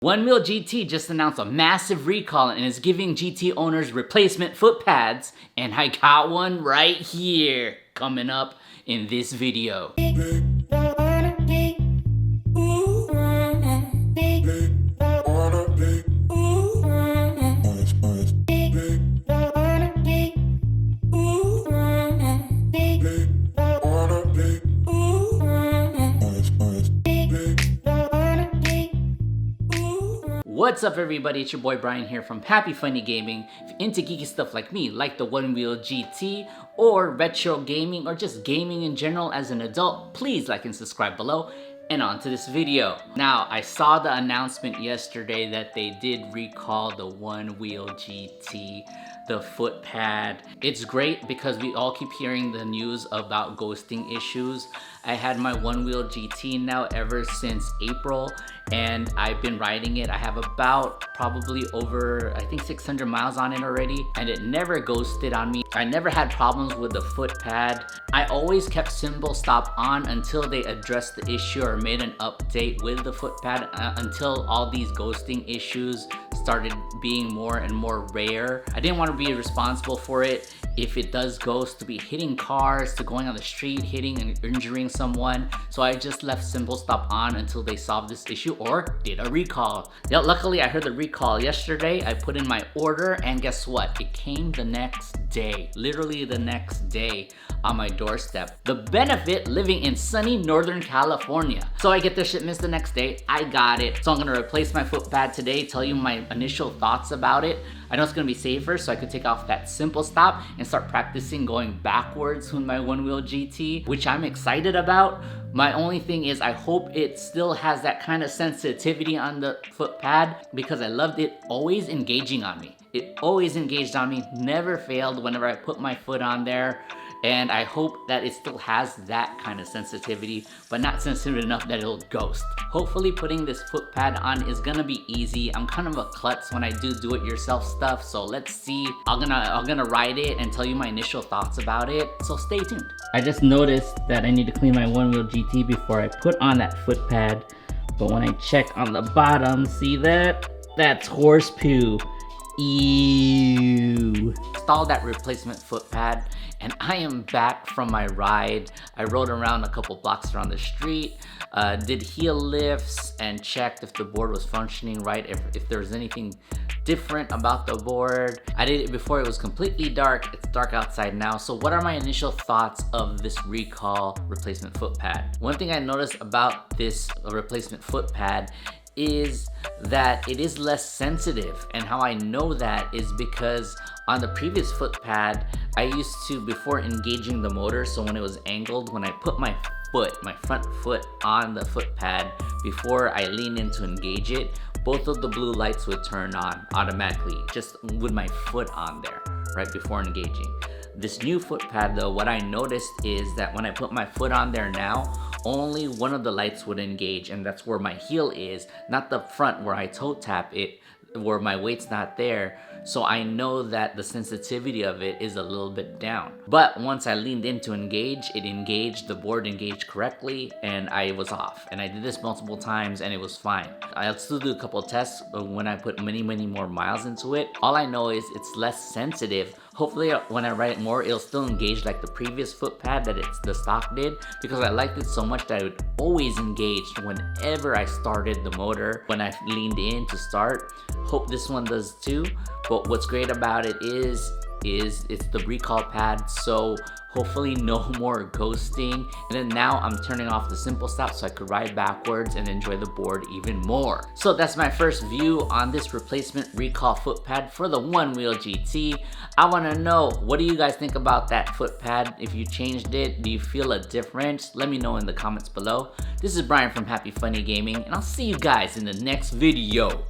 Onewheel GT just announced a massive recall and is giving GT owners replacement foot pads, and I got one right here coming up in this video. What's up everybody, it's your boy Brian here from HappyFunnyGaming. If you're into geeky stuff like me, like the Onewheel GT or retro gaming or just gaming in general as an adult, please like and subscribe below. And on to this video. Now, I saw the announcement yesterday that they did recall the Onewheel GT, the Footpad. It's great because we all keep hearing the news about ghosting issues. I had my Onewheel GT now ever since April, and I've been riding it. I have about probably over, I think 600 miles on it already, and it never ghosted on me. I never had problems with the Footpad. I always kept symbol stop on until they addressed the issue or made an update with the Footpad, until all these ghosting issues started being more and more rare. I didn't want to be responsible for it if it does ghost, to be hitting cars, to going on the street, hitting and injuring someone. So I just left symbol stop on until they solved this issue or did a recall. Yeah, luckily I heard the recall yesterday. I put in my order and guess what? It came the next day, literally the next day on my doorstep. The benefit living in sunny Northern California. So I get the shipments the next day. I got it. So I'm gonna replace my Footpad today, tell you my initial thoughts about it. I know it's gonna be safer, so I could take off that simple stop and start practicing going backwards with my Onewheel GT, which I'm excited about. My only thing is I hope it still has that kind of sensitivity on the Footpad because I loved it always engaging on me. It always engaged on me, never failed whenever I put my foot on there. And I hope that it still has that kind of sensitivity, but not sensitive enough that it'll ghost. Hopefully putting this Footpad on is gonna be easy. I'm kind of a klutz when I do it-yourself stuff, so let's see. I'm gonna ride it and tell you my initial thoughts about it, so stay tuned. I just noticed that I need to clean my Onewheel GT before I put on that Footpad, but when I check on the bottom, see that? That's horse poo. Ew. Installed that replacement Footpad and I am back from my ride. I rode around a couple blocks around the street, did heel lifts and checked if the board was functioning right, if there was anything different about the board. I did it before it was completely dark. It's dark outside now. So what are my initial thoughts of this recall replacement Footpad? One thing I noticed about this replacement Footpad is that it is less sensitive, and how I know that is because on the previous Footpad I used to, before engaging the motor, so when it was angled, when I put my front foot on the Footpad before I lean in to engage it, both of the blue lights would turn on automatically just with my foot on there right before engaging. This new Footpad though, what I noticed is that when I put my foot on there now, only one of the lights would engage, and that's where my heel is, not the front where I toe tap it, where my weight's not there. So I know that the sensitivity of it is a little bit down. But once I leaned in to engage, it engaged, the board engaged correctly, and I was off. And I did this multiple times and it was fine. I'll still do a couple of tests when I put many more miles into it. All I know is it's less sensitive. Hopefully when I ride it more, it'll still engage like the previous Footpad that the stock did, because I liked it so much that it would always engage whenever I started the motor, when I leaned in to start. Hope this one does too. But what's great about it is it's the recall pad, so hopefully no more ghosting. And then now I'm turning off the simple stop so I could ride backwards and enjoy the board even more. So that's my first view on this replacement recall Footpad for the Onewheel GT. I want to know, what do you guys think about that Footpad? If you changed it, do you feel a difference? Let me know in the comments below. This is Brian from HappyFunnyGaming, and I'll see you guys in the next video.